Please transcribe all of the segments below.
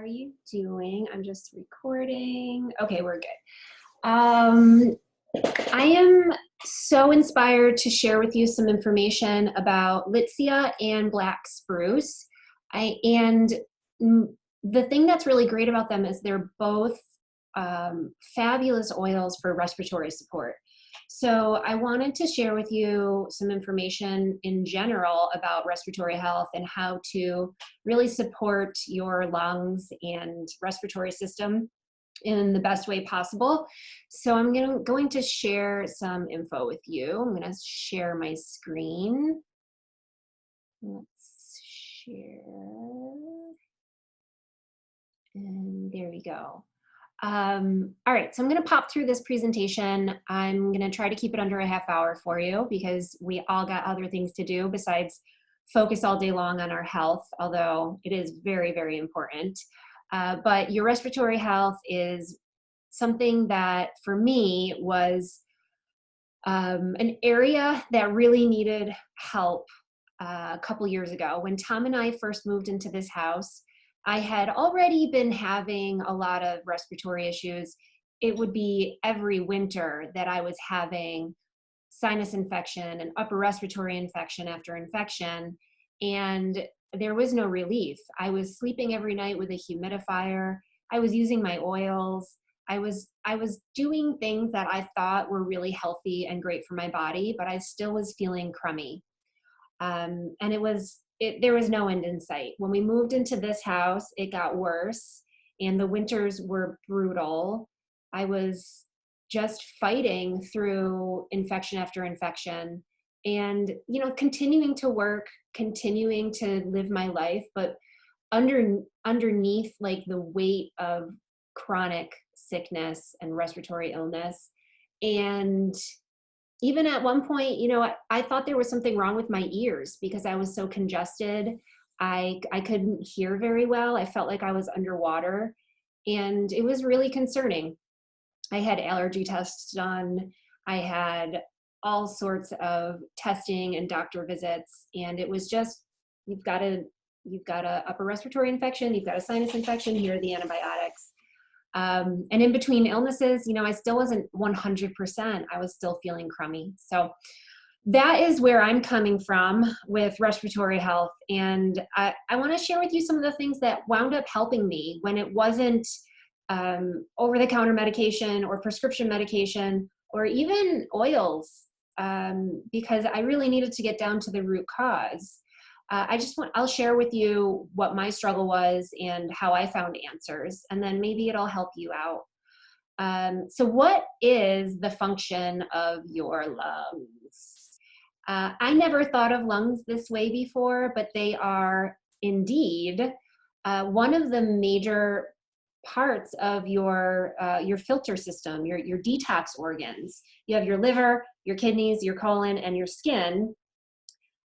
are you doing? I'm just recording. Okay, we're good. I am so inspired to share with you some information about Litsea and black spruce. And the thing that's really great about them is they're both fabulous oils for respiratory support. So I wanted to share with you some information in general about respiratory health and how to really support your lungs and respiratory system in the best way possible. So I'm going to share some info with you. I'm going to share my screen. Let's share. And there we go. All right, so I'm going to pop through this presentation. I'm going to try to keep it under a half hour for you because we all got other things to do besides focus all day long on our health, although it is very, very important. But your respiratory health is something that for me was an area that really needed help a couple years ago. When Tom and I first moved into this house, I had already been having a lot of respiratory issues. It would be every winter that I was having sinus infection and upper respiratory infection after infection, and there was no relief. I was sleeping every night with a humidifier. I was using my oils. I was doing things that I thought were really healthy and great for my body, but I still was feeling crummy. And there was no end in sight. When we moved into this house, it got worse and the winters were brutal. I was just fighting through infection after infection and, continuing to work, continuing to live my life, but underneath like the weight of chronic sickness and respiratory illness. And even at one point, I thought there was something wrong with my ears because I was so congested. I couldn't hear very well. I felt like I was underwater, and it was really concerning. I had allergy tests done. I had all sorts of testing and doctor visits, and it was just, you've got a upper respiratory infection, you've got a sinus infection, here are the antibiotics. And in between illnesses, I still wasn't 100%. I was still feeling crummy. So that is where I'm coming from with respiratory health. And I want to share with you some of the things that wound up helping me when it wasn't over-the-counter medication or prescription medication or even oils, because I really needed to get down to the root cause. I'll share with you what my struggle was and how I found answers, and then maybe it'll help you out. So what is the function of your lungs? I never thought of lungs this way before, but they are indeed one of the major parts of your filter system, your detox organs. You have your liver, your kidneys, your colon, and your skin.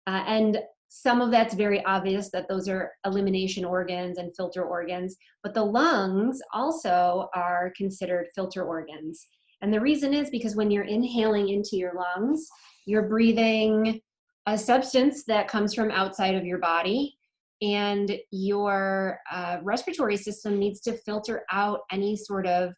And some of that's very obvious that those are elimination organs and filter organs, but the lungs also are considered filter organs. And the reason is because when you're inhaling into your lungs, you're breathing a substance that comes from outside of your body, and your respiratory system needs to filter out any sort of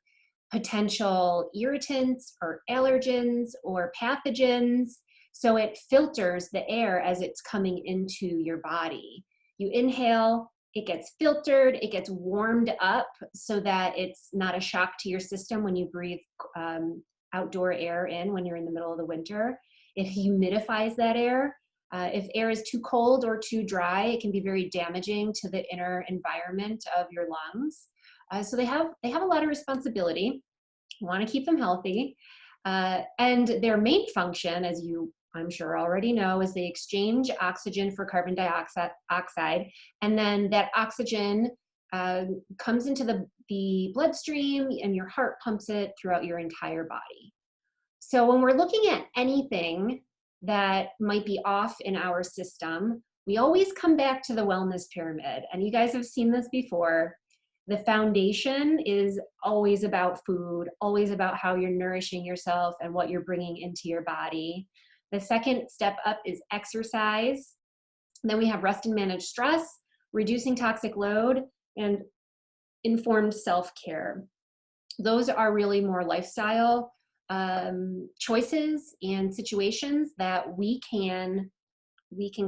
potential irritants or allergens or pathogens. So it filters the air as it's coming into your body. You inhale, it gets filtered, it gets warmed up so that it's not a shock to your system when you breathe outdoor air in when you're in the middle of the winter. It humidifies that air. If air is too cold or too dry, it can be very damaging to the inner environment of your lungs. So they have a lot of responsibility. You want to keep them healthy. And their main function, as you I'm sure already know, is they exchange oxygen for carbon dioxide, and then that oxygen comes into the bloodstream and your heart pumps it throughout your entire body. So when we're looking at anything that might be off in our system, we always come back to the wellness pyramid. And you guys have seen this before. The foundation is always about food, always about how you're nourishing yourself and what you're bringing into your body. The second step up is exercise. Then we have rest and manage stress, reducing toxic load, and informed self-care. Those are really more lifestyle choices and situations that we can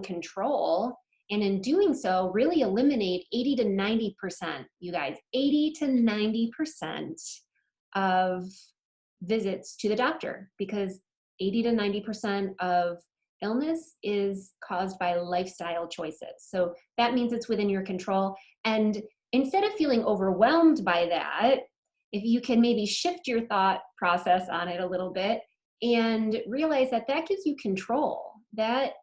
control, and in doing so really eliminate 80 to 90%, you guys, 80 to 90% of visits to the doctor, because 80 to 90% of illness is caused by lifestyle choices. So that means it's within your control. And instead of feeling overwhelmed by that, if you can maybe shift your thought process on it a little bit and realize that that gives you control, that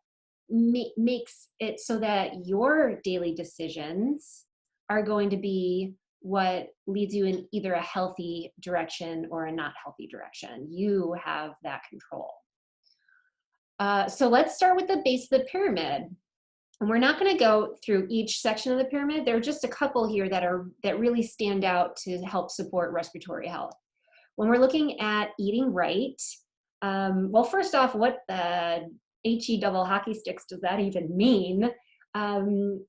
makes it so that your daily decisions are going to be what leads you in either a healthy direction or a not healthy direction. You have that control. So let's start with the base of the pyramid. And we're not going to go through each section of the pyramid. There are just a couple here that really stand out to help support respiratory health. When we're looking at eating right, well, first off, what the HE double hockey sticks does that even mean?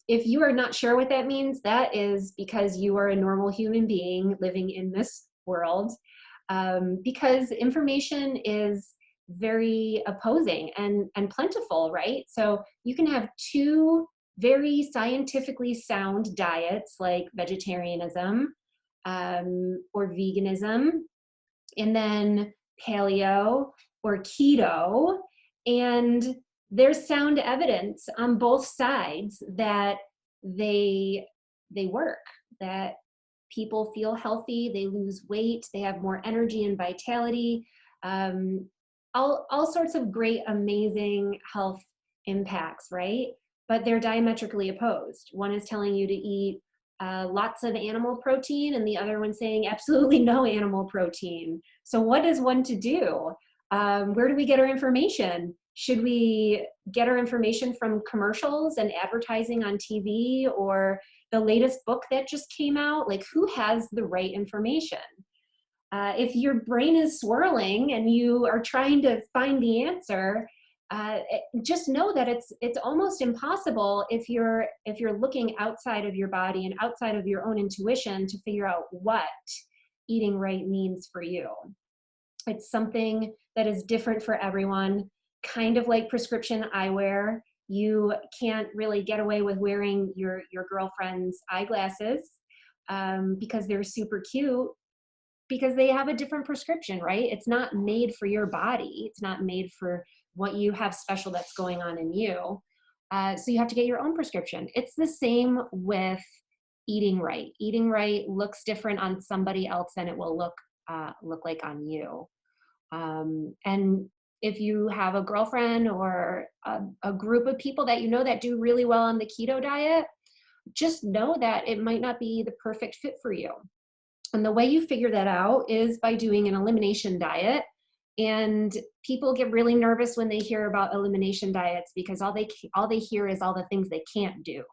If you are not sure what that means, that is because you are a normal human being living in this world, because information is very opposing and plentiful, right? So you can have two very scientifically sound diets like vegetarianism or veganism, and then paleo or keto, and there's sound evidence on both sides that they work, that people feel healthy, they lose weight, they have more energy and vitality, all sorts of great, amazing health impacts, right? But they're diametrically opposed. One is telling you to eat lots of animal protein, and the other one saying absolutely no animal protein. So what is one to do? Where do we get our information? Should we get our information from commercials and advertising on TV, or the latest book that just came out? Like, who has the right information? If your brain is swirling and you are trying to find the answer, just know that it's almost impossible if you're looking outside of your body and outside of your own intuition to figure out what eating right means for you. It's something that is different for everyone, kind of like prescription eyewear. You can't really get away with wearing your girlfriend's eyeglasses because they're super cute, because they have a different prescription, right? It's not made for your body. It's not made for what you have special that's going on in you. So you have to get your own prescription. It's the same with eating right. Eating right looks different on somebody else than it will look like on you. And if you have a girlfriend or a group of people that you know that do really well on the keto diet, just know that it might not be the perfect fit for you. And the way you figure that out is by doing an elimination diet. And people get really nervous when they hear about elimination diets because all they hear is all the things they can't do.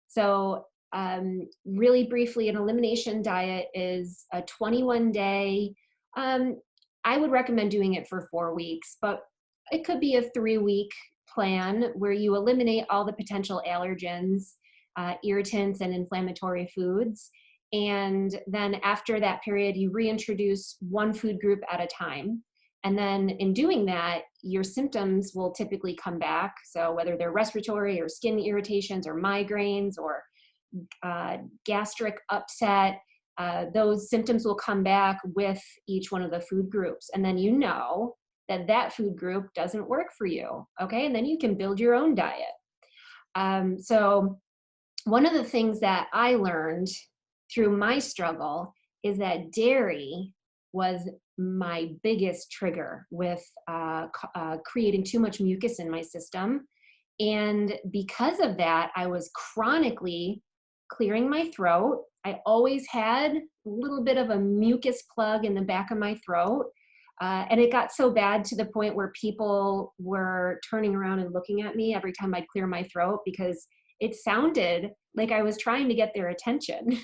So really briefly, an elimination diet is a 21-day, I would recommend doing it for 4 weeks, but it could be a 3-week plan where you eliminate all the potential allergens, irritants, and inflammatory foods. And then after that period, you reintroduce one food group at a time. And then in doing that, your symptoms will typically come back. So whether they're respiratory or skin irritations or migraines or gastric upset, those symptoms will come back with each one of the food groups. And then you know that that food group doesn't work for you, okay? And then you can build your own diet. So one of the things that I learned through my struggle is that dairy was my biggest trigger with creating too much mucus in my system. And because of that, I was chronically clearing my throat. I always had a little bit of a mucus plug in the back of my throat. And it got so bad to the point where people were turning around and looking at me every time I'd clear my throat, because it sounded like I was trying to get their attention.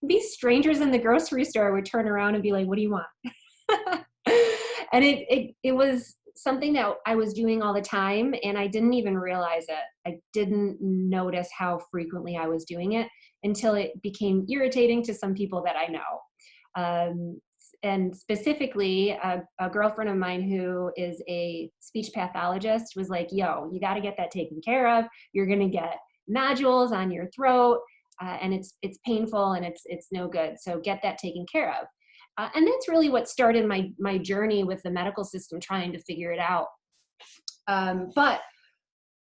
These strangers in the grocery store would turn around and be like, "What do you want?" And it was something that I was doing all the time, and I didn't even realize it. I didn't notice how frequently I was doing it until it became irritating to some people that I know. And specifically, a girlfriend of mine who is a speech pathologist was like, yo, you got to get that taken care of. You're going to get nodules on your throat, and it's painful and it's no good. So get that taken care of. And that's really what started my journey with the medical system, trying to figure it out. But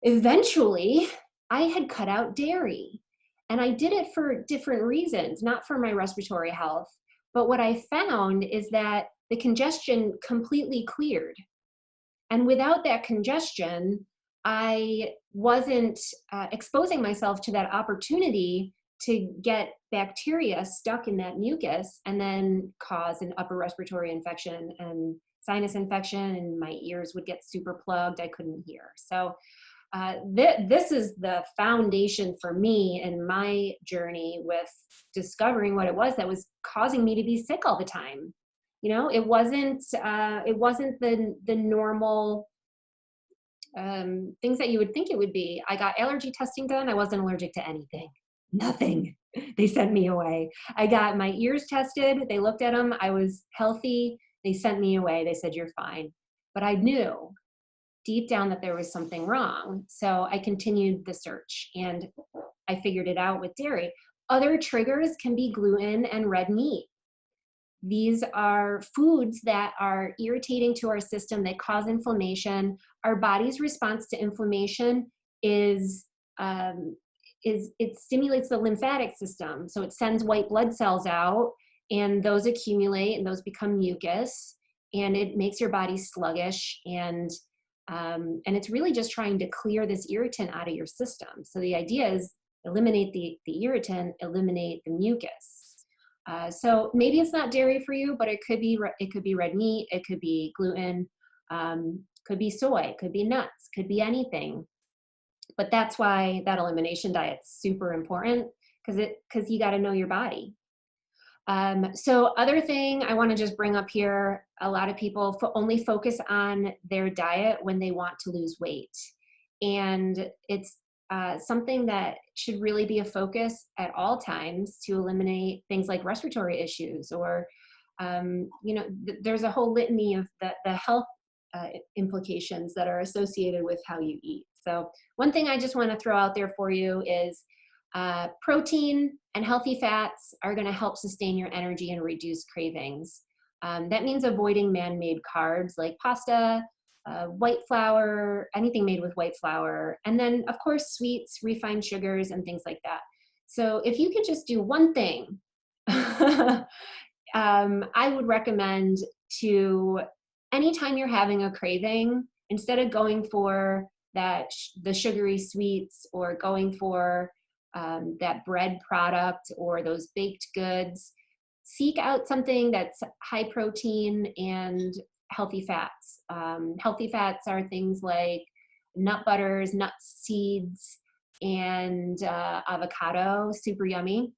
eventually, I had cut out dairy. And I did it for different reasons, not for my respiratory health. But what I found is that the congestion completely cleared. And without that congestion, I wasn't exposing myself to that opportunity to get bacteria stuck in that mucus and then cause an upper respiratory infection and sinus infection, and my ears would get super plugged. I couldn't hear. So this is the foundation for me in my journey with discovering what it was that was causing me to be sick all the time. You know, it wasn't the normal things that you would think it would be. I got allergy testing done. I wasn't allergic to anything, nothing. They sent me away. I got my ears tested. They looked at them. I was healthy. They sent me away. They said, you're fine. But I knew deep down that there was something wrong. So I continued the search and I figured it out with dairy. Other triggers can be gluten and red meat. These are foods that are irritating to our system, that cause inflammation. Our body's response to inflammation is it stimulates the lymphatic system. So it sends white blood cells out, and those accumulate and those become mucus, and it makes your body sluggish, and it's really just trying to clear this irritant out of your system. So the idea is eliminate the irritant, eliminate the mucus. So maybe it's not dairy for you, but it could be red meat, it could be gluten, could be soy, could be nuts, could be anything. But that's why that elimination diet's super important, because you got to know your body. So other thing I want to just bring up here, a lot of people only focus on their diet when they want to lose weight. And it's something that should really be a focus at all times to eliminate things like respiratory issues, or, there's a whole litany of the health implications that are associated with how you eat. So one thing I just want to throw out there for you is protein and healthy fats are going to help sustain your energy and reduce cravings. That means avoiding man-made carbs like pasta, white flour, anything made with white flour, and then of course sweets, refined sugars, and things like that. So if you could just do one thing, I would recommend to, anytime you're having a craving, instead of going for the sugary sweets or going for that bread product or those baked goods, seek out something that's high protein and healthy fats. Healthy fats are things like nut butters, nuts, seeds, and avocado, super yummy.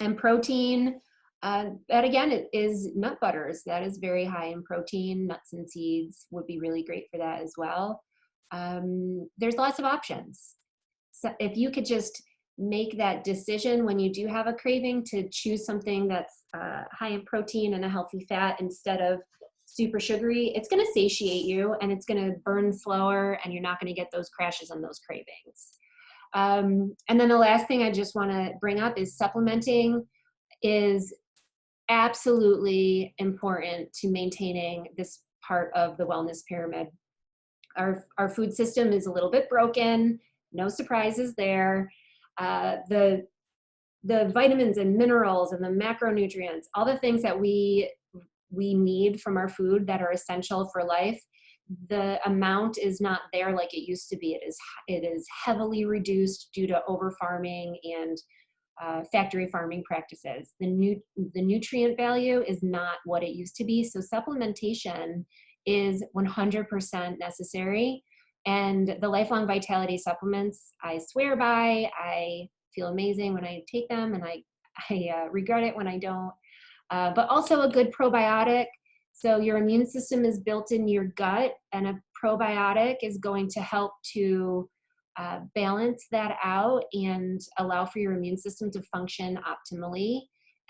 And protein, that again, it is nut butters. That is very high in protein. Nuts and seeds would be really great for that as well. There's lots of options. So if you could just make that decision when you do have a craving to choose something that's high in protein and a healthy fat instead of super sugary, it's going to satiate you and it's going to burn slower, and you're not going to get those crashes and those cravings. And then the last thing I just want to bring up is supplementing is absolutely important to maintaining this part of the wellness pyramid. Our food system is a little bit broken, no surprises there. The vitamins and minerals and the macronutrients, all the things that we need from our food that are essential for life, the amount is not there like it used to be. It is heavily reduced due to over farming and factory farming practices. The nutrient value is not what it used to be. So supplementation is 100% necessary. And the Lifelong Vitality supplements, I swear by. I feel amazing when I take them, and I regret it when I don't. But also a good probiotic. So your immune system is built in your gut, and a probiotic is going to help to balance that out and allow for your immune system to function optimally.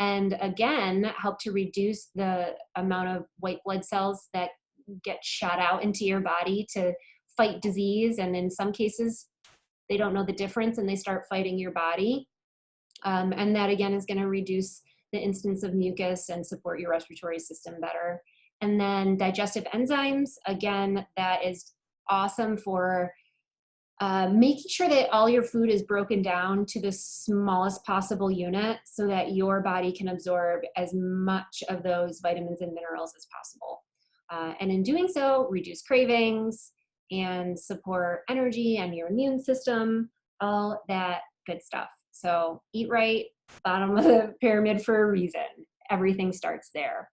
And again, help to reduce the amount of white blood cells that get shot out into your body to fight disease. And in some cases, they don't know the difference and they start fighting your body. And that again is going to reduce the instance of mucus and support your respiratory system better. And then digestive enzymes, again, that is awesome for making sure that all your food is broken down to the smallest possible unit so that your body can absorb as much of those vitamins and minerals as possible. And in doing so, reduce cravings and support energy and your immune system, all that good stuff. So eat right, bottom of the pyramid for a reason. Everything starts there.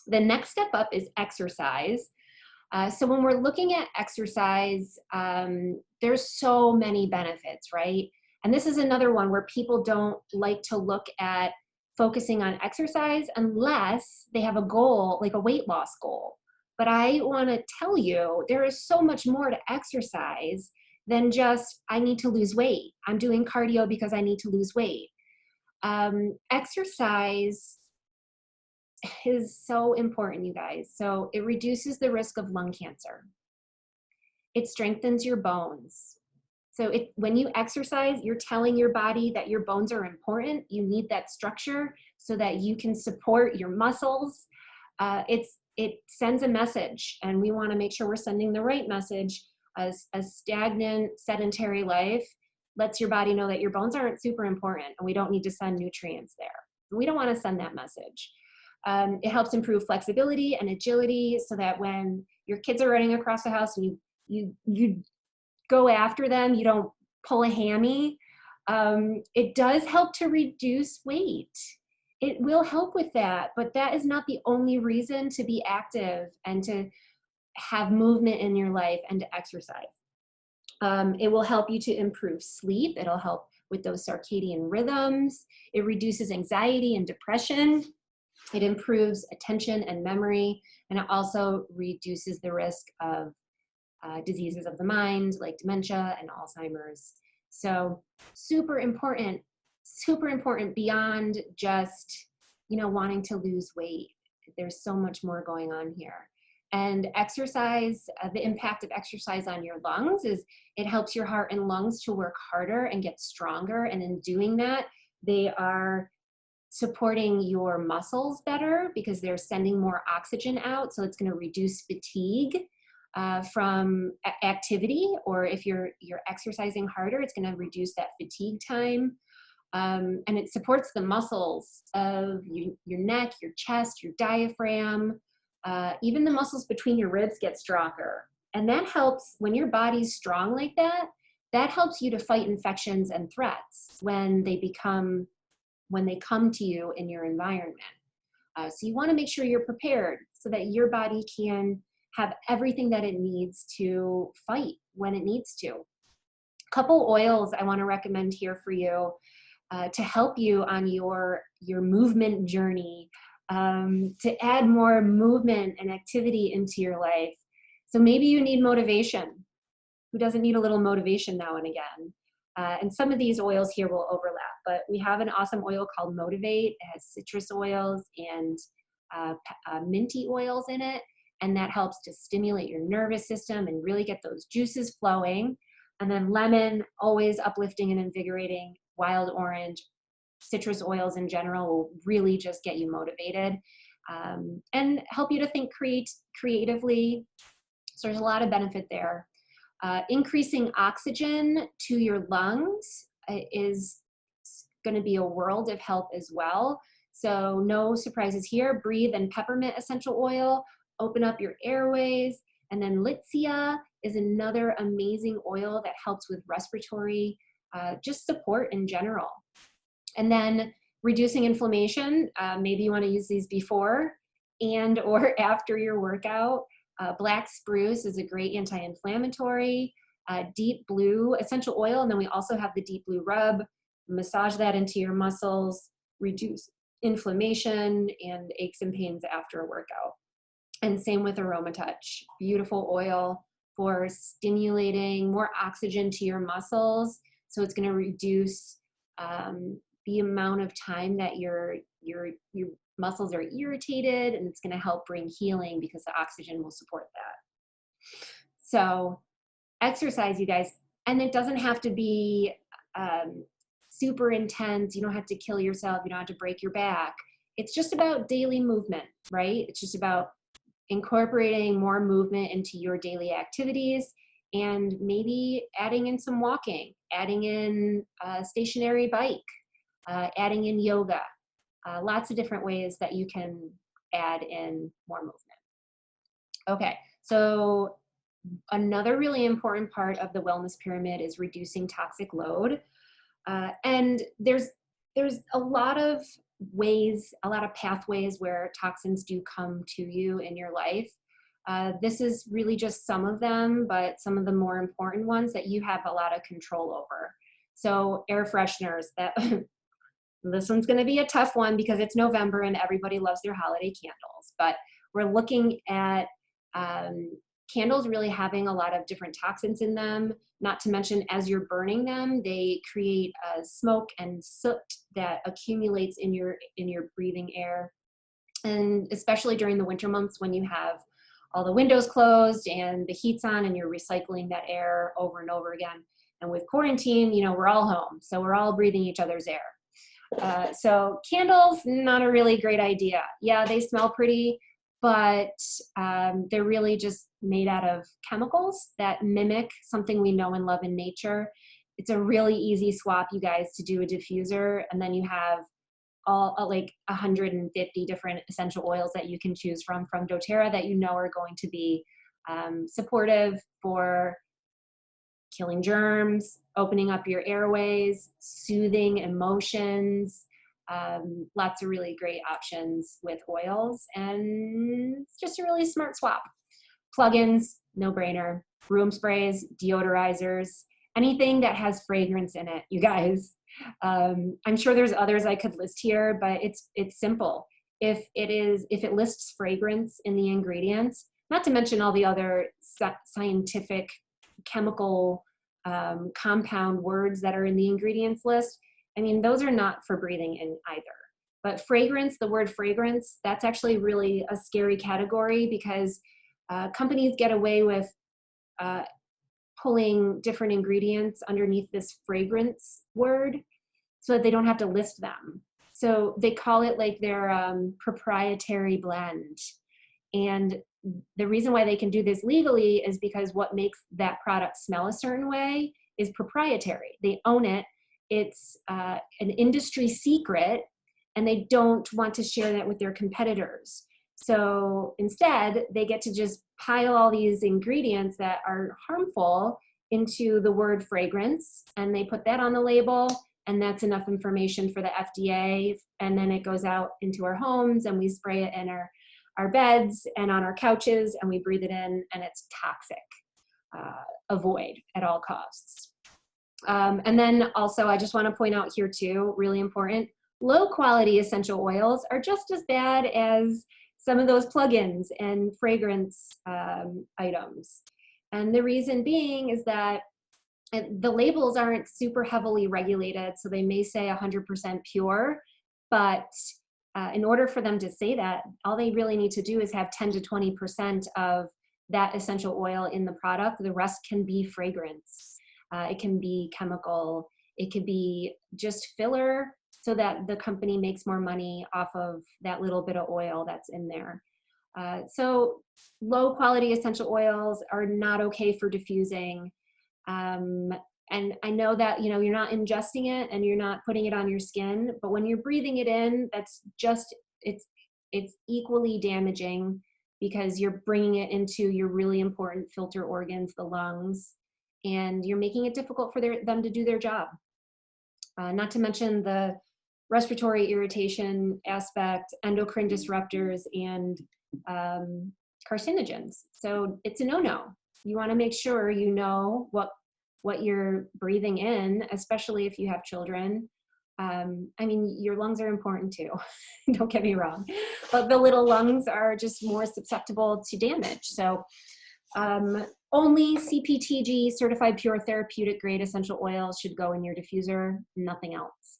The next step up is exercise. So when we're looking at exercise, there's so many benefits, right? And this is another one where people don't like to look at focusing on exercise unless they have a goal, like a weight loss goal. But I want to tell you, there is so much more to exercise than just, I need to lose weight. I'm doing cardio because I need to lose weight. Exercise is so important, you guys. So it reduces the risk of lung cancer. It strengthens your bones. So when you exercise, you're telling your body that your bones are important. You need that structure so that you can support your muscles. It sends a message, and we want to make sure we're sending the right message. As a stagnant, sedentary life lets your body know that your bones aren't super important, and we don't need to send nutrients there. We don't want to send that message. It helps improve flexibility and agility so that when your kids are running across the house and you go after them, you don't pull a hammy. It does help to reduce weight. It will help with that, but that is not the only reason to be active and to have movement in your life and to exercise. It will help you to improve sleep. It'll help with those circadian rhythms. It reduces anxiety and depression. It improves attention and memory, and it also reduces the risk of diseases of the mind like dementia and Alzheimer's. So super important beyond just, wanting to lose weight. There's so much more going on here. And exercise, the impact of exercise on your lungs is it helps your heart and lungs to work harder and get stronger. And in doing that, they are supporting your muscles better because they're sending more oxygen out. So it's going to reduce fatigue from activity, or if you're exercising harder, it's going to reduce that fatigue time. And it supports the muscles of your neck, your chest, your diaphragm, even the muscles between your ribs get stronger. And that helps when your body's strong like that. That helps you to fight infections and threats when they come to you in your environment. So you want to make sure you're prepared so that your body can have everything that it needs to fight when it needs to. A couple oils I want to recommend here for you to help you on your movement journey, to add more movement and activity into your life. So maybe you need motivation. Who doesn't need a little motivation now and again? And some of these oils here will overlap, but we have an awesome oil called Motivate. It has citrus oils and minty oils in it, and that helps to stimulate your nervous system and really get those juices flowing. And then lemon, always uplifting and invigorating. Wild orange, citrus oils in general will really just get you motivated and help you to think creatively. So there's a lot of benefit there. Increasing oxygen to your lungs is going to be a world of help as well. So no surprises here. Breathe and peppermint essential oil, open up your airways. And then Litsea is another amazing oil that helps with respiratory just support in general. And then reducing inflammation. Maybe you want to use these before and or after your workout. Black spruce is a great anti-inflammatory. Deep blue essential oil, and then we also have the deep blue rub. Massage that into your muscles, reduce inflammation and aches and pains after a workout. And same with Aroma Touch. Beautiful oil, for stimulating more oxygen to your muscles. So it's going to reduce the amount of time that your muscles are irritated, and it's going to help bring healing because the oxygen will support that. So exercise, you guys, and it doesn't have to be super intense. You don't have to kill yourself. You don't have to break your back. It's just about daily movement, right? It's just about incorporating more movement into your daily activities, and maybe adding in some walking, adding in a stationary bike, adding in yoga, lots of different ways that you can add in more movement. Okay, so another really important part of the wellness pyramid is reducing toxic load. And there's a lot of ways, a lot of pathways where toxins do come to you in your life. This is really just some of them, but some of the more important ones that you have a lot of control over. So air fresheners, that this one's going to be a tough one because it's November and everybody loves their holiday candles, but we're looking at candles really having a lot of different toxins in them. Not to mention, as you're burning them, they create smoke and soot that accumulates in your breathing air. And especially during the winter months when you have all the windows closed and the heat's on and you're recycling that air over and over again. And with quarantine, you know, we're all home, so we're all breathing each other's air. So candles, not a really great idea. Yeah, they smell pretty, but they're really just made out of chemicals that mimic something we know and love in nature. It's a really easy swap, you guys, to do a diffuser, and then you have all like 150 different essential oils that you can choose from doTERRA that you know are going to be supportive for killing germs, opening up your airways, soothing emotions. Lots of really great options with oils, and it's just a really smart swap. Plugins, no brainer. Room sprays, deodorizers, anything that has fragrance in it, you guys. I'm sure there's others I could list here, but it's simple. If it lists fragrance in the ingredients, not to mention all the other scientific chemical compound words that are in the ingredients list, I mean, those are not for breathing in either. But fragrance, the word fragrance, that's actually really a scary category because companies get away with pulling different ingredients underneath this fragrance word so that they don't have to list them. So they call it like their proprietary blend. And the reason why they can do this legally is because what makes that product smell a certain way is proprietary. They own it. It's an industry secret, and they don't want to share that with their competitors. So instead, they get to just pile all these ingredients that are harmful into the word fragrance, and they put that on the label, and that's enough information for the FDA. And then it goes out into our homes, and we spray it in our beds and on our couches, and we breathe it in, and it's toxic. Avoid at all costs. And then also, I just want to point out here too, really important, low quality essential oils are just as bad as some of those plugins and fragrance items. And the reason being is that the labels aren't super heavily regulated, so they may say 100% pure, but in order for them to say that, all they really need to do is have 10 to 20% of that essential oil in the product. The rest can be fragrance. It can be chemical. It could be just filler so that the company makes more money off of that little bit of oil that's in there. So low quality essential oils are not okay for diffusing. And I know that, you know, you're not ingesting it and you're not putting it on your skin, but when you're breathing it in, that's just, it's equally damaging because you're bringing it into your really important filter organs, the lungs, and you're making it difficult for them to do their job. Not to mention the respiratory irritation aspect, endocrine disruptors, and carcinogens. So it's a no-no. You want to make sure you know what you're breathing in, especially if you have children. I mean, your lungs are important too, don't get me wrong, but the little lungs are just more susceptible to damage. So Only CPTG, certified pure therapeutic grade essential oils should go in your diffuser, nothing else.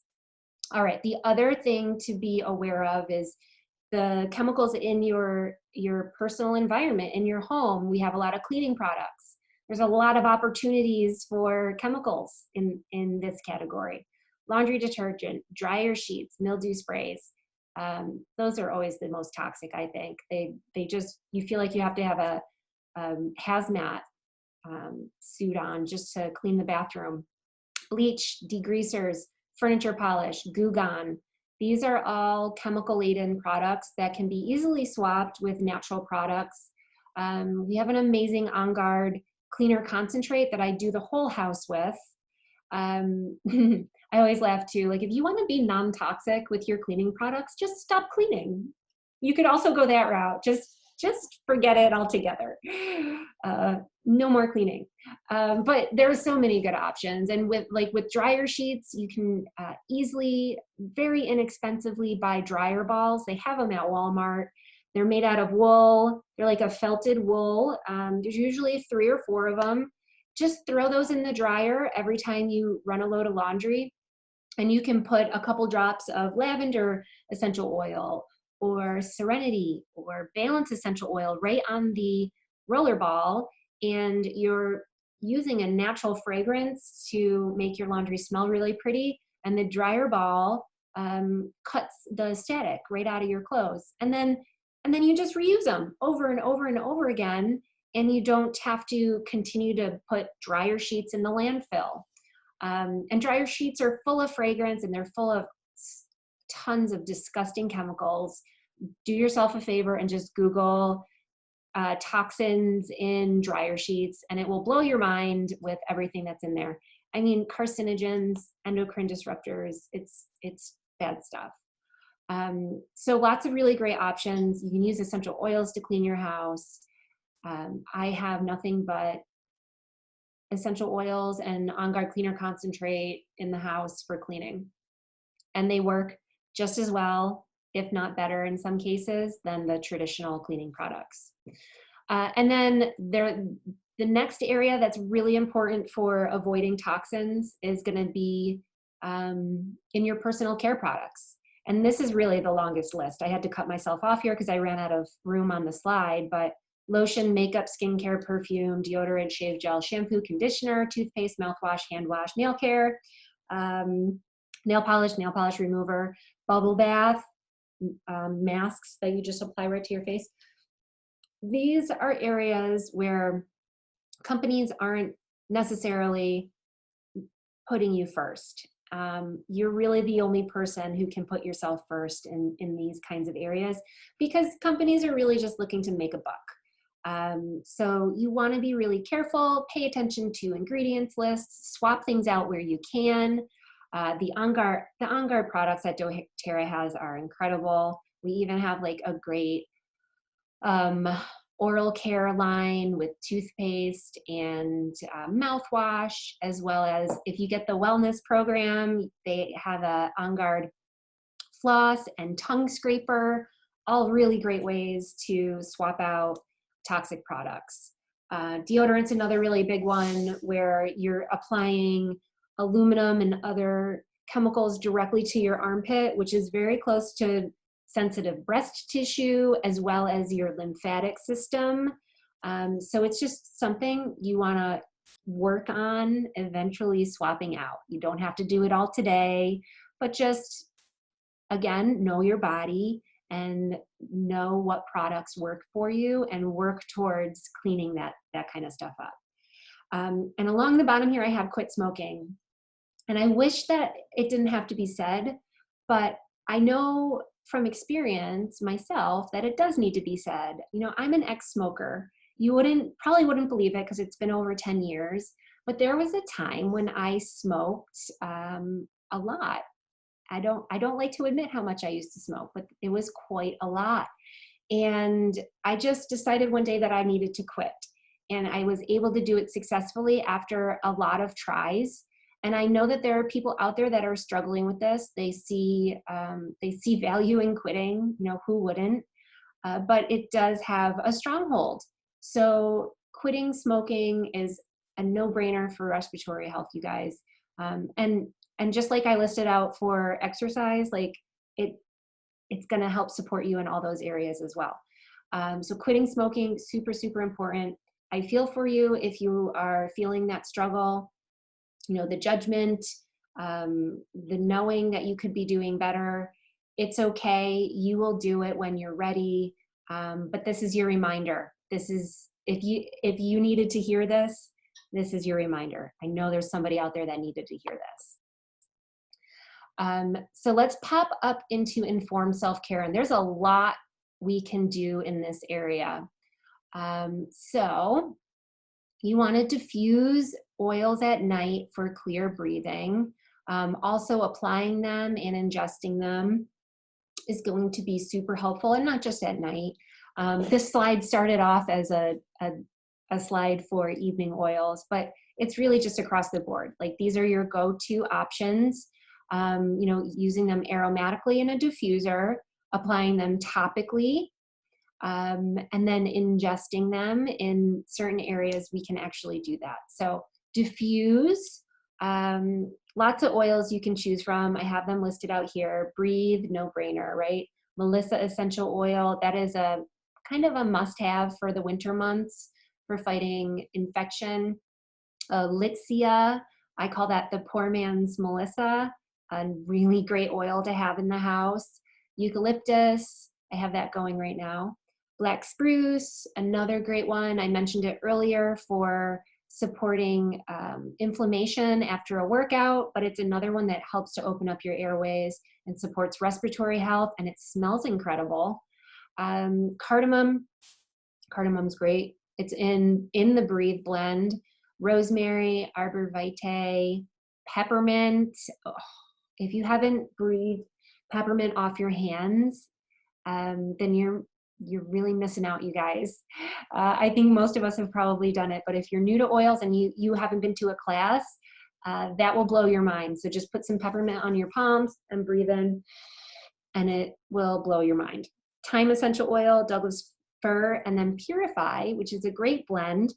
All right, the other thing to be aware of is the chemicals in your personal environment, in your home. We have a lot of cleaning products. There's a lot of opportunities for chemicals in this category. Laundry detergent, dryer sheets, mildew sprays. Those are always the most toxic, I think. They just, you feel like you have to have a hazmat suit on just to clean the bathroom. Bleach, degreasers, furniture polish, Goo Gone. These are all chemical-laden products that can be easily swapped with natural products. We have an amazing On Guard cleaner concentrate that I do the whole house with. I always laugh too, like if you want to be non-toxic with your cleaning products, just stop cleaning. You could also go that route. Just forget it altogether. No more cleaning. But there's so many good options. And with dryer sheets, you can easily, very inexpensively buy dryer balls. They have them at Walmart. They're made out of wool. They're like a felted wool. There's usually 3 or 4 of them. Just throw those in the dryer every time you run a load of laundry. And you can put a couple drops of lavender essential oil or Serenity or Balance essential oil right on the roller ball, and you're using a natural fragrance to make your laundry smell really pretty, and the dryer ball cuts the static right out of your clothes. And then you just reuse them over and over and over again, and you don't have to continue to put dryer sheets in the landfill. And dryer sheets are full of fragrance, and they're full of tons of disgusting chemicals. Do yourself a favor and just Google toxins in dryer sheets, and it will blow your mind with everything that's in there. I mean, carcinogens, endocrine disruptors, it's bad stuff. So lots of really great options. You can use essential oils to clean your house. I have nothing but essential oils and On Guard cleaner concentrate in the house for cleaning. And they work just as well, if not better in some cases, than the traditional cleaning products. And then the next area that's really important for avoiding toxins is going to be in your personal care products. And this is really the longest list. I had to cut myself off here because I ran out of room on the slide, but lotion, makeup, skincare, perfume, deodorant, shave gel, shampoo, conditioner, toothpaste, mouthwash, hand wash, nail care, nail polish remover, bubble bath, masks that you just apply right to your face. These are areas where companies aren't necessarily putting you first. You're really the only person who can put yourself first in these kinds of areas, because companies are really just looking to make a buck. So you want to be really careful, pay attention to ingredients lists, swap things out where you can. The On Guard products that doTERRA has are incredible. We even have like a great oral care line with toothpaste and mouthwash, as well as if you get the wellness program, they have a On Guard floss and tongue scraper, all really great ways to swap out toxic products. Deodorant's another really big one where you're applying aluminum and other chemicals directly to your armpit, which is very close to sensitive breast tissue as well as your lymphatic system. So it's just something you want to work on eventually swapping out. You don't have to do it all today, but just, again, know your body and know what products work for you and work towards cleaning that kind of stuff up. And along the bottom here, I have quit smoking. And I wish that it didn't have to be said, but I know from experience myself that it does need to be said. You know, I'm an ex-smoker. You probably wouldn't believe it because it's been over 10 years, but there was a time when I smoked a lot. I don't like to admit how much I used to smoke, but it was quite a lot. And I just decided one day that I needed to quit. And I was able to do it successfully after a lot of tries. And I know that there are people out there that are struggling with this. They see value in quitting, you know, who wouldn't? But it does have a stronghold. So quitting smoking is a no-brainer for respiratory health, you guys. And just like I listed out for exercise, like it's going to help support you in all those areas as well. So quitting smoking, super, super important. I feel for you if you are feeling that struggle, you know, the judgment, the knowing that you could be doing better. It's okay. You will do it when you're ready. But this is your reminder. This is, if you needed to hear this, this is your reminder. I know there's somebody out there that needed to hear this. So let's pop up into informed self-care, and there's a lot we can do in this area. So you want to diffuse oils at night for clear breathing. Also applying them and ingesting them is going to be super helpful, and not just at night. This slide started off as a slide for evening oils, but it's really just across the board. Like, these are your go-to options. You know, using them aromatically in a diffuser, applying them topically, and then ingesting them in certain areas. We can actually do that. So diffuse, lots of oils you can choose from. I have them listed out here. Breathe, no brainer, right? Melissa essential oil, that is a kind of a must-have for the winter months for fighting infection. Litsea, I call that the poor man's Melissa, a really great oil to have in the house. Eucalyptus, I have that going right now. Black spruce, another great one. I mentioned it earlier for supporting inflammation after a workout, but it's another one that helps to open up your airways and supports respiratory health, and it smells incredible. Cardamom, cardamom's great. It's in the Breathe blend. Rosemary, arbor vitae, peppermint. Oh, if you haven't breathed peppermint off your hands, then you're really missing out, you guys. I think most of us have probably done it, but if you're new to oils and you haven't been to a class, that will blow your mind. So just put some peppermint on your palms and breathe in, and it will blow your mind. Thyme essential oil, Douglas fir, and then Purify, which is a great blend,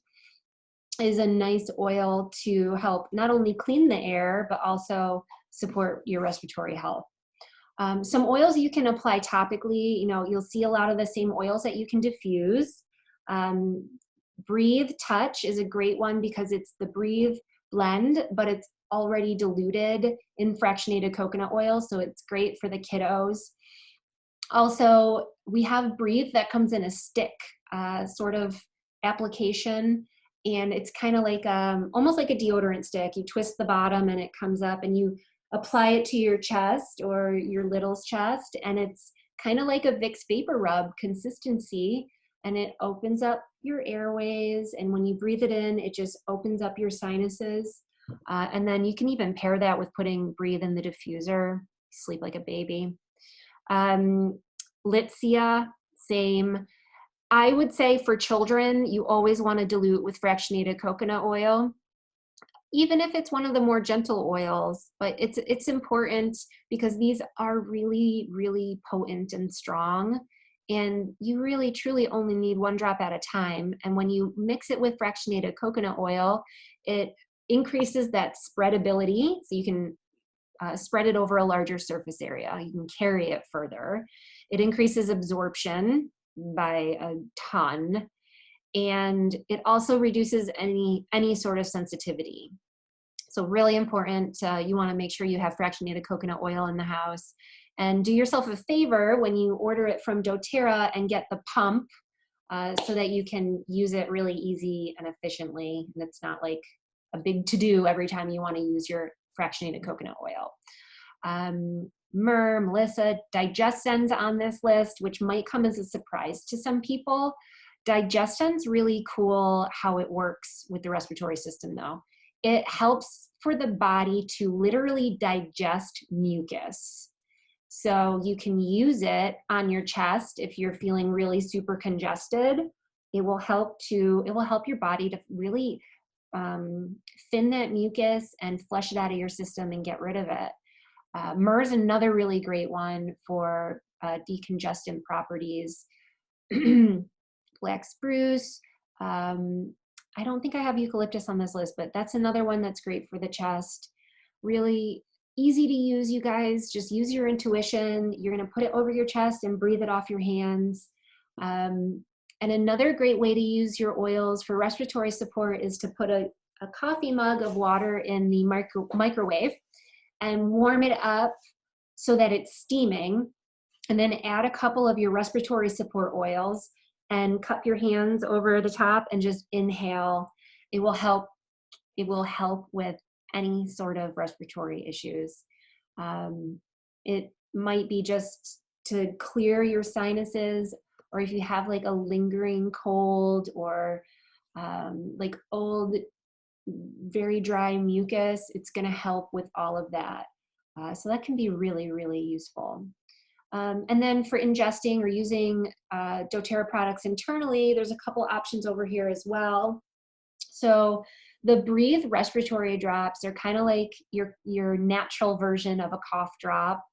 is a nice oil to help not only clean the air, but also support your respiratory health. Some oils you can apply topically. You know, you'll see a lot of the same oils that you can diffuse. Breathe Touch is a great one because it's the Breathe blend, but it's already diluted in fractionated coconut oil, so it's great for the kiddos. Also, we have Breathe that comes in a stick sort of application, and it's kind of like almost like a deodorant stick. You twist the bottom and it comes up, and you apply it to your chest or your little's chest, and it's kind of like a Vicks Vapor Rub consistency, and it opens up your airways, and when you breathe it in, it just opens up your sinuses. And then you can even pair that with putting Breathe in the diffuser, sleep like a baby. Litsea, same. I would say for children, you always want to dilute with fractionated coconut oil, even if it's one of the more gentle oils, but it's important because these are really, really potent and strong, and you really truly only need 1 drop at a time. And when you mix it with fractionated coconut oil, it increases that spreadability, so you can spread it over a larger surface area. You can carry it further. It increases absorption by a ton, and it also reduces any sort of sensitivity. So really important, you want to make sure you have fractionated coconut oil in the house. And do yourself a favor when you order it from doTERRA and get the pump so that you can use it really easy and efficiently, and it's not like a big to-do every time you want to use your fractionated coconut oil. Myrrh, Melissa, Digestens on this list, which might come as a surprise to some people. Digestens, really cool how it works with the respiratory system though. It helps for the body to literally digest mucus. So you can use it on your chest if you're feeling really super congested. It will help your body to really thin that mucus and flush it out of your system and get rid of it. Myrrh is another really great one for decongestant properties. Black spruce, I don't think I have eucalyptus on this list, but that's another one that's great for the chest. Really easy to use, you guys. Just use your intuition. You're going to put it over your chest and breathe it off your hands. And another great way to use your oils for respiratory support is to put a coffee mug of water in the microwave and warm it up so that it's steaming, and then add a couple of your respiratory support oils and cup your hands over the top and just inhale. It will help with any sort of respiratory issues. It might be just to clear your sinuses, or if you have like a lingering cold or like old, very dry mucus, it's going to help with all of that. So that can be really, really useful. And then for ingesting or using doTERRA products internally, there's a couple options over here as well. So the Breathe respiratory drops are kind of like your natural version of a cough drop.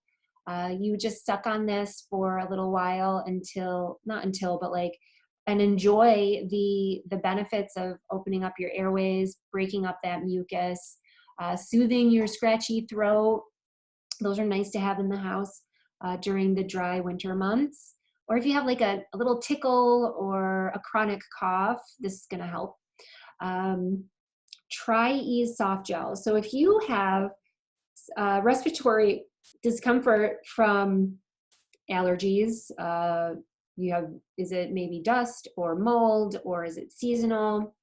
You just suck on this for a little while and enjoy the benefits of opening up your airways, breaking up that mucus, soothing your scratchy throat. Those are nice to have in the house during the dry winter months. Or if you have like a little tickle or a chronic cough, this is going to help. Try Ease Soft Gel. So if you have respiratory discomfort from allergies, is it maybe dust or mold, or is it seasonal?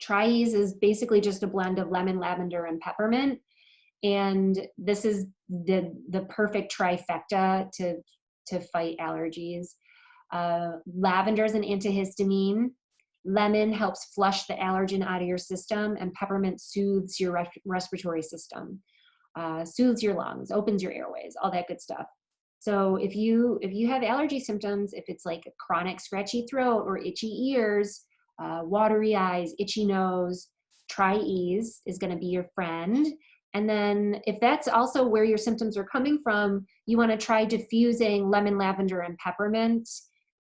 Try Ease is basically just a blend of lemon, lavender, and peppermint. And this is the perfect trifecta to fight allergies. Lavender is an antihistamine. Lemon helps flush the allergen out of your system, and peppermint soothes your respiratory system, soothes your lungs, opens your airways, all that good stuff. So if you have allergy symptoms, if it's like a chronic scratchy throat or itchy ears, watery eyes, itchy nose, Try Ease is going to be your friend. And then if that's also where your symptoms are coming from, you want to try diffusing lemon, lavender, and peppermint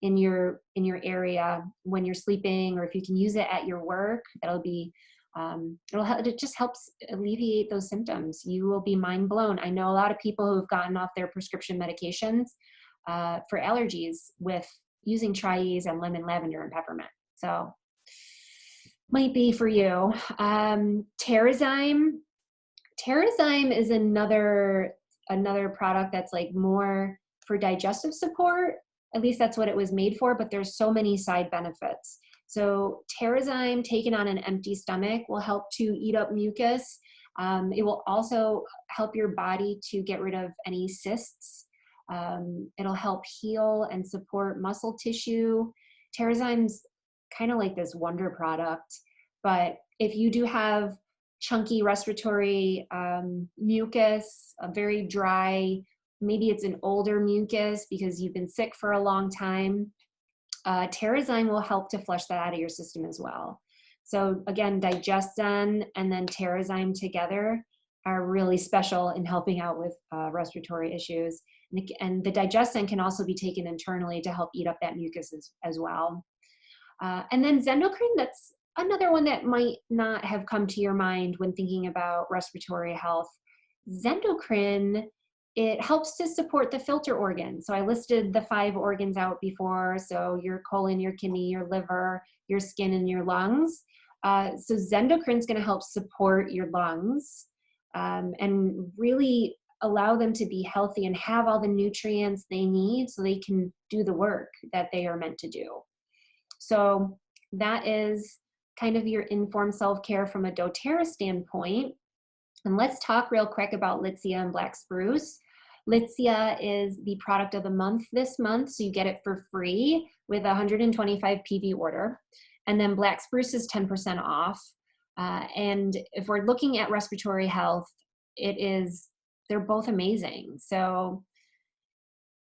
in your area when you're sleeping, or if you can use it at your work, that'll be, it just helps alleviate those symptoms. You will be mind blown. I know a lot of people who've gotten off their prescription medications for allergies with using Try Ease and lemon, lavender, and peppermint. So might be for you. Terrazyme is another product that's like more for digestive support. At least that's what it was made for, but there's so many side benefits. So Terrazyme taken on an empty stomach will help to eat up mucus. It will also help your body to get rid of any cysts. It'll help heal and support muscle tissue. Terrazyme's kind of like this wonder product, but if you do have chunky respiratory mucus, a very dry, maybe it's an older mucus because you've been sick for a long time, Terrazyme will help to flush that out of your system as well. So again, DigestZen and then Terrazyme together are really special in helping out with respiratory issues. And the DigestZen can also be taken internally to help eat up that mucus as well. And then Zendocrine, that's another one that might not have come to your mind when thinking about respiratory health. Zendocrine, it helps to support the filter organs. So I listed the 5 organs out before. So your colon, your kidney, your liver, your skin, and your lungs. So Zendocrine is going to help support your lungs and really allow them to be healthy and have all the nutrients they need so they can do the work that they are meant to do. So that is kind of your informed self-care from a doTERRA standpoint. And let's talk real quick about Litsea and Black Spruce. Litsea is the product of the month this month, so you get it for free with a 125 PV order. And then Black Spruce is 10% off. And if we're looking at respiratory health, they're both amazing. So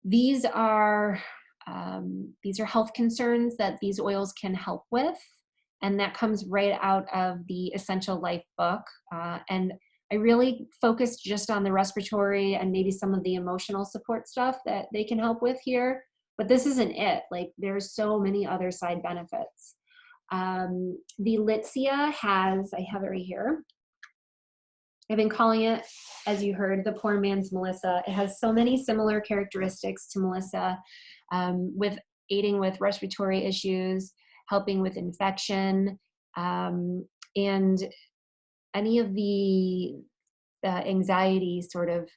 these are health concerns that these oils can help with. And that comes right out of the Essential Life book. And I really focused just on the respiratory and maybe some of the emotional support stuff that they can help with here. But this isn't it. Like, there's so many other side benefits. The Litsea has, I have it right here. I've been calling it, as you heard, the poor man's Melissa. It has so many similar characteristics to Melissa, with aiding with respiratory issues, helping with infection, and any of the anxiety sort of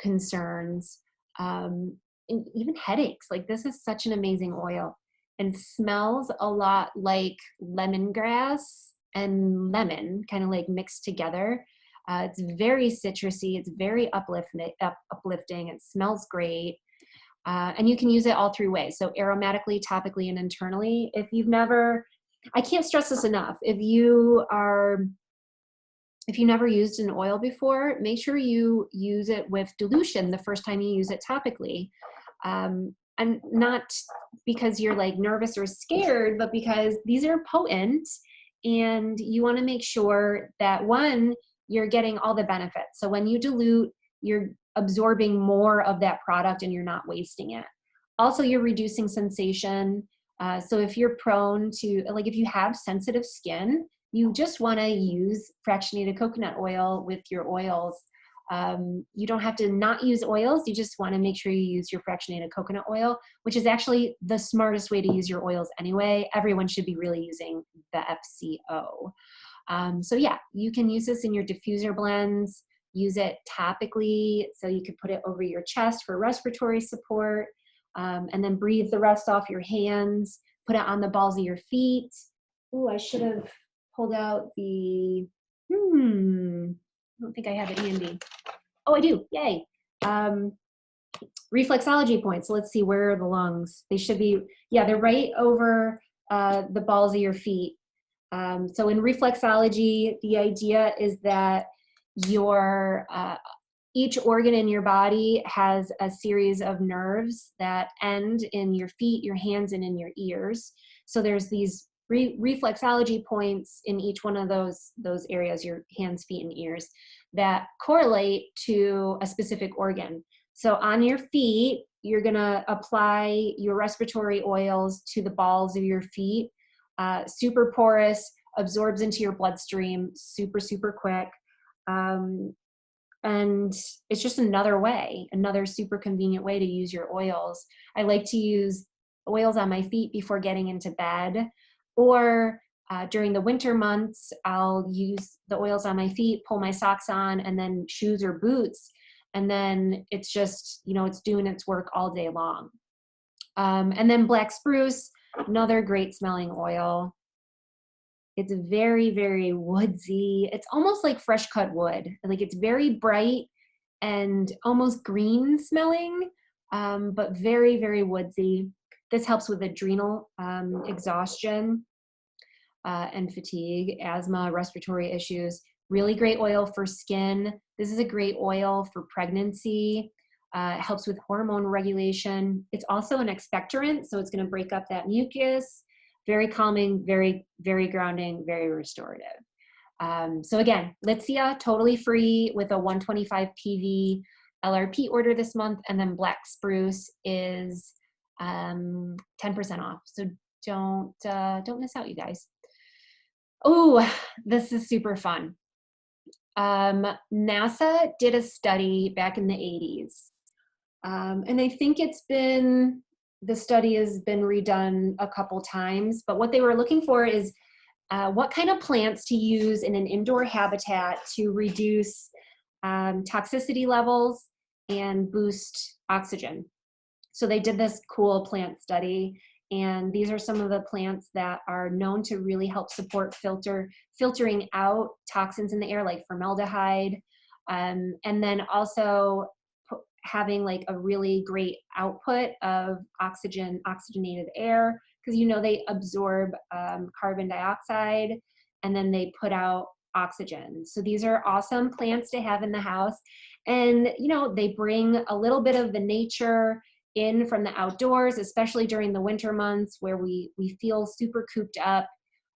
concerns, and even headaches. Like, this is such an amazing oil and smells a lot like lemongrass and lemon, kind of like mixed together. It's very citrusy. It's very uplifting. It smells great. And you can use it all three ways. So aromatically, topically, and internally. If you've never, I can't stress this enough. If you never used an oil before, make sure you use it with dilution the first time you use it topically. And not because you're like nervous or scared, but because these are potent and you want to make sure that, one, you're getting all the benefits. So when you dilute, you're absorbing more of that product and you're not wasting it. Also, you're reducing sensation. So if you're prone to, like, if you have sensitive skin, you just want to use fractionated coconut oil with your oils. You don't have to not use oils. You just want to make sure you use your fractionated coconut oil, which is actually the smartest way to use your oils anyway. Everyone should be really using the FCO. So yeah, you can use this in your diffuser blends, use it topically. So you could put it over your chest for respiratory support, and then breathe the rest off your hands, put it on the balls of your feet. Oh, I should have pulled out the, I don't think I have it handy. Oh, I do, yay. Reflexology points. So let's see, where are the lungs? They should be, yeah, they're right over the balls of your feet. So in reflexology, the idea is that your each organ in your body has a series of nerves that end in your feet, your hands, and in your ears. So there's these reflexology points in each one of those areas, your hands, feet, and ears, that correlate to a specific organ. So on your feet, you're gonna apply your respiratory oils to the balls of your feet. Super porous, absorbs into your bloodstream super, super quick. And it's just another super convenient way to use your oils. I like to use oils on my feet before getting into bed, or during the winter months, I'll use the oils on my feet, pull my socks on, and then shoes or boots. And then it's just, it's doing its work all day long. And then black spruce, another great smelling oil. It's very, very woodsy. It's almost like fresh cut wood. Like, it's very bright and almost green smelling, but very, very woodsy. This helps with adrenal exhaustion and fatigue, asthma, respiratory issues. Really great oil for skin. This is a great oil for pregnancy. It helps with hormone regulation. It's also an expectorant, so it's going to break up that mucus. Very calming, very, very grounding, very restorative. So again, Litsea, totally free with a 125 PV LRP order this month, and then black spruce is 10% off. So don't miss out, you guys. Oh, this is super fun. NASA did a study back in the 80s, and I think the study has been redone a couple times, but what they were looking for is what kind of plants to use in an indoor habitat to reduce toxicity levels and boost oxygen. So they did this cool plant study, and these are some of the plants that are known to really help support filtering out toxins in the air, like formaldehyde, and then also having like a really great output of oxygenated air, because they absorb carbon dioxide and then they put out oxygen. So these are awesome plants to have in the house, and they bring a little bit of the nature in from the outdoors, especially during the winter months where we feel super cooped up.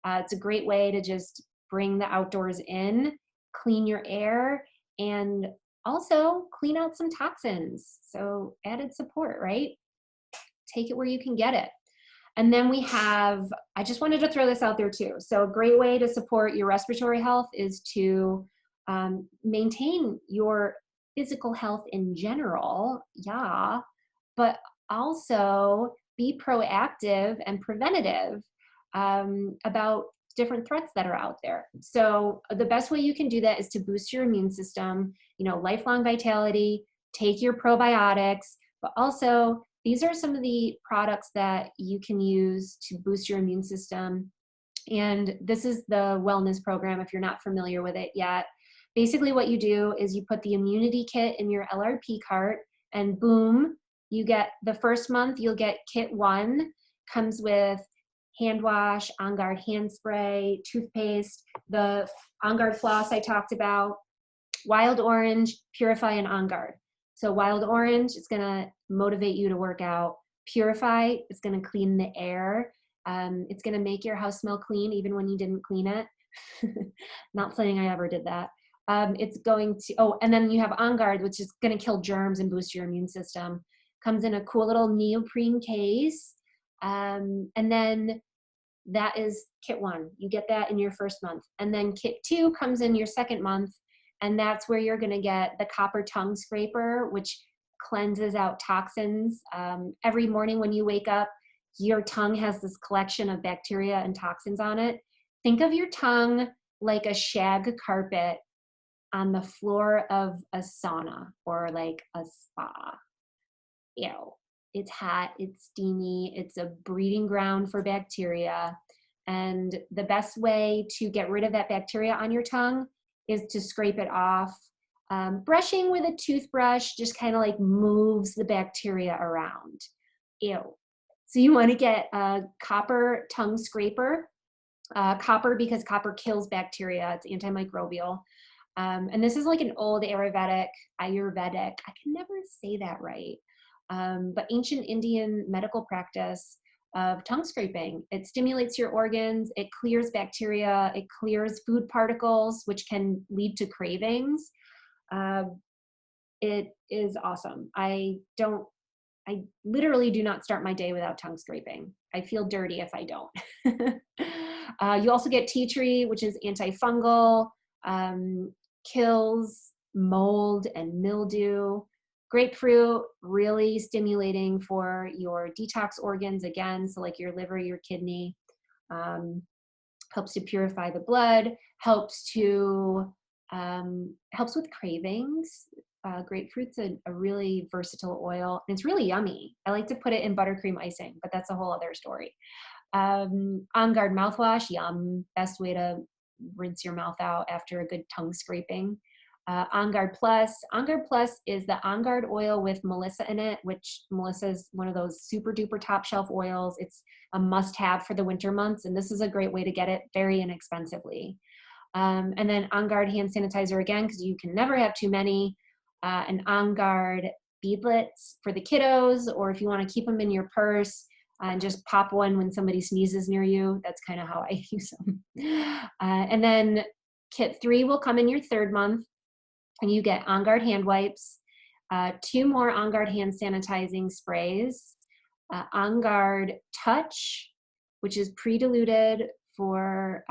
It's a great way to just bring the outdoors in, clean your air, and also clean out some toxins. So added support, right? Take it where you can get it. And then we have, I just wanted to throw this out there too. So a great way to support your respiratory health is to maintain your physical health in general, yeah, but also be proactive and preventative about different threats that are out there. So the best way you can do that is to boost your immune system, you know, lifelong vitality, take your probiotics, but also these are some of the products that you can use to boost your immune system. And this is the wellness program if you're not familiar with it yet. Basically what you do is you put the immunity kit in your LRP cart and boom, you get the first month, you'll get kit 1, comes with hand wash, On Guard hand spray, toothpaste, the On Guard floss I talked about, Wild Orange, Purify, and On Guard. So Wild Orange is gonna motivate you to work out. Purify is gonna clean the air. It's gonna make your house smell clean even when you didn't clean it. Not saying I ever did that. It's going to, oh, and then you have On Guard, which is gonna kill germs and boost your immune system. Comes in a cool little neoprene case. And then that is kit 1. You get that in your first month. And then kit 2 comes in your second month. And that's where you're gonna get the copper tongue scraper, which cleanses out toxins. Every morning when you wake up, your tongue has this collection of bacteria and toxins on it. Think of your tongue like a shag carpet on the floor of a sauna or like a spa. Ew. It's hot, it's steamy, it's a breeding ground for bacteria. And the best way to get rid of that bacteria on your tongue is to scrape it off. Brushing with a toothbrush just kind of like moves the bacteria around. Ew. So you want to get a copper tongue scraper. Copper because copper kills bacteria, it's antimicrobial. And this is like an old Ayurvedic, I can never say that right. But ancient Indian medical practice of tongue scraping. It stimulates your organs, it clears bacteria, it clears food particles, which can lead to cravings. It is awesome. I literally do not start my day without tongue scraping. I feel dirty if I don't. You also get tea tree, which is antifungal, kills mold and mildew. Grapefruit, really stimulating for your detox organs again, so like your liver, your kidney, helps to purify the blood, helps with cravings. Grapefruit's a really versatile oil, and it's really yummy. I like to put it in buttercream icing, but that's a whole other story. On Guard mouthwash, yum, best way to rinse your mouth out after a good tongue scraping. On Guard Plus. On Guard Plus is the On Guard oil with Melissa in it, which Melissa is one of those super duper top shelf oils. It's a must have for the winter months, and this is a great way to get it very inexpensively. And then On Guard hand sanitizer again, because you can never have too many. And On Guard beadlets for the kiddos, or if you want to keep them in your purse and just pop one when somebody sneezes near you. That's kind of how I use them. And then kit 3 will come in your third month. And you get On Guard hand wipes, 2 more On Guard hand sanitizing sprays, On Guard Touch, which is pre-diluted for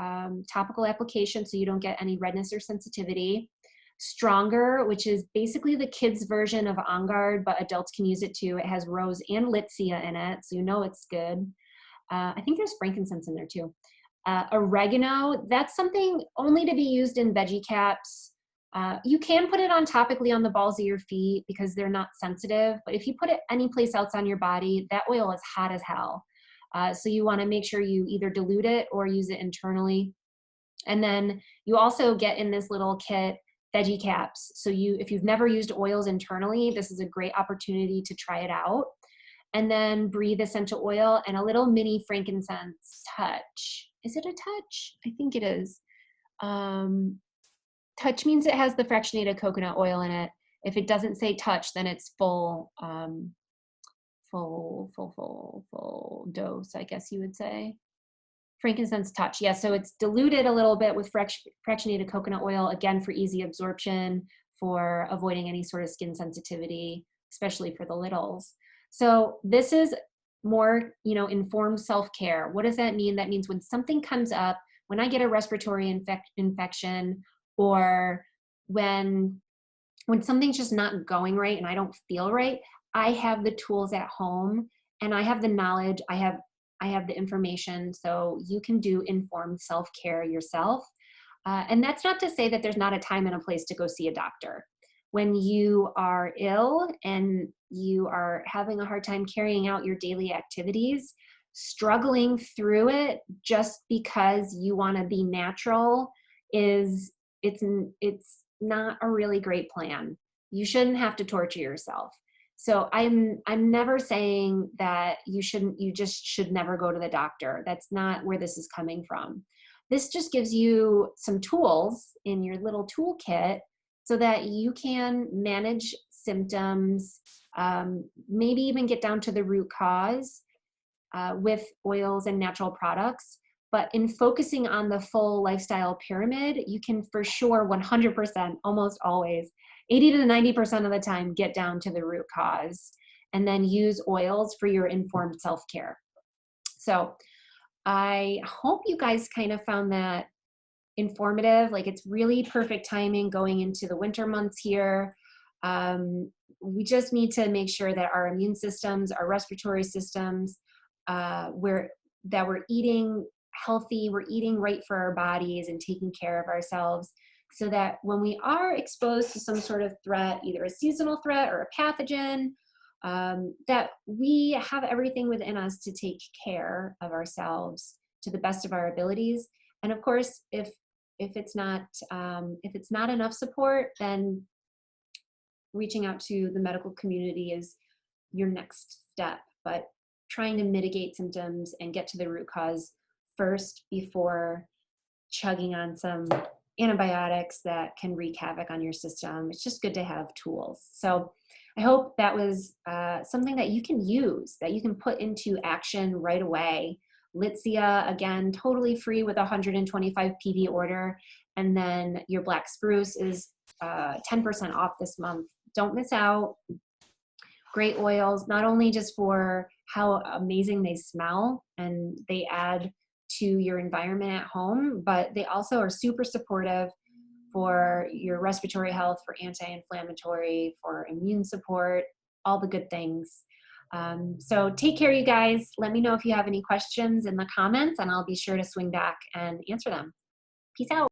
topical application so you don't get any redness or sensitivity. Stronger, which is basically the kids' version of On Guard, but adults can use it too. It has rose and Litsea in it, so you know it's good. I think there's frankincense in there too. Oregano, that's something only to be used in veggie caps. You can put it on topically on the balls of your feet because they're not sensitive, but if you put it any place else on your body, that oil is hot as hell. So you want to make sure you either dilute it or use it internally. And then you also get in this little kit veggie caps. So if you've never used oils internally, this is a great opportunity to try it out. And then breathe essential oil and a little mini frankincense touch. Is it a touch? I think it is. Touch means it has the fractionated coconut oil in it. If it doesn't say touch, then it's full dose, I guess you would say. Frankincense touch, yeah, so it's diluted a little bit with fractionated coconut oil, again, for easy absorption, for avoiding any sort of skin sensitivity, especially for the littles. So this is more, informed self-care. What does that mean? That means when something comes up, when I get a respiratory infection, or when something's just not going right and I don't feel right, I have the tools at home and I have the knowledge, I have the information, so you can do informed self-care yourself. And that's not to say that there's not a time and a place to go see a doctor. When you are ill and you are having a hard time carrying out your daily activities, struggling through it just because you want to be natural is it's not a really great plan. You shouldn't have to torture yourself. So I'm never saying that you just should never go to the doctor. That's not where this is coming from. This just gives you some tools in your little toolkit so that you can manage symptoms, maybe even get down to the root cause with oils and natural products. But in focusing on the full lifestyle pyramid, you can for sure 100%, almost always, 80 to 90% of the time, get down to the root cause and then use oils for your informed self-care. So I hope you guys kind of found that informative. Like, it's really perfect timing going into the winter months here. We just need to make sure that our immune systems, our respiratory systems, we're eating healthy, we're eating right for our bodies and taking care of ourselves, so that when we are exposed to some sort of threat, either a seasonal threat or a pathogen, that we have everything within us to take care of ourselves to the best of our abilities. And of course, if it's not enough support, then reaching out to the medical community is your next step. But trying to mitigate symptoms and get to the root cause first before chugging on some antibiotics that can wreak havoc on your system. It's just good to have tools. So I hope that was something that you can use, that you can put into action right away. Litsea, again, totally free with a 125 PV order. And then your black spruce is 10% off this month. Don't miss out. Great oils, not only just for how amazing they smell and they add to your environment at home, but they also are super supportive for your respiratory health, for anti-inflammatory, for immune support, all the good things. So take care, you guys. Let me know if you have any questions in the comments, and I'll be sure to swing back and answer them. Peace out.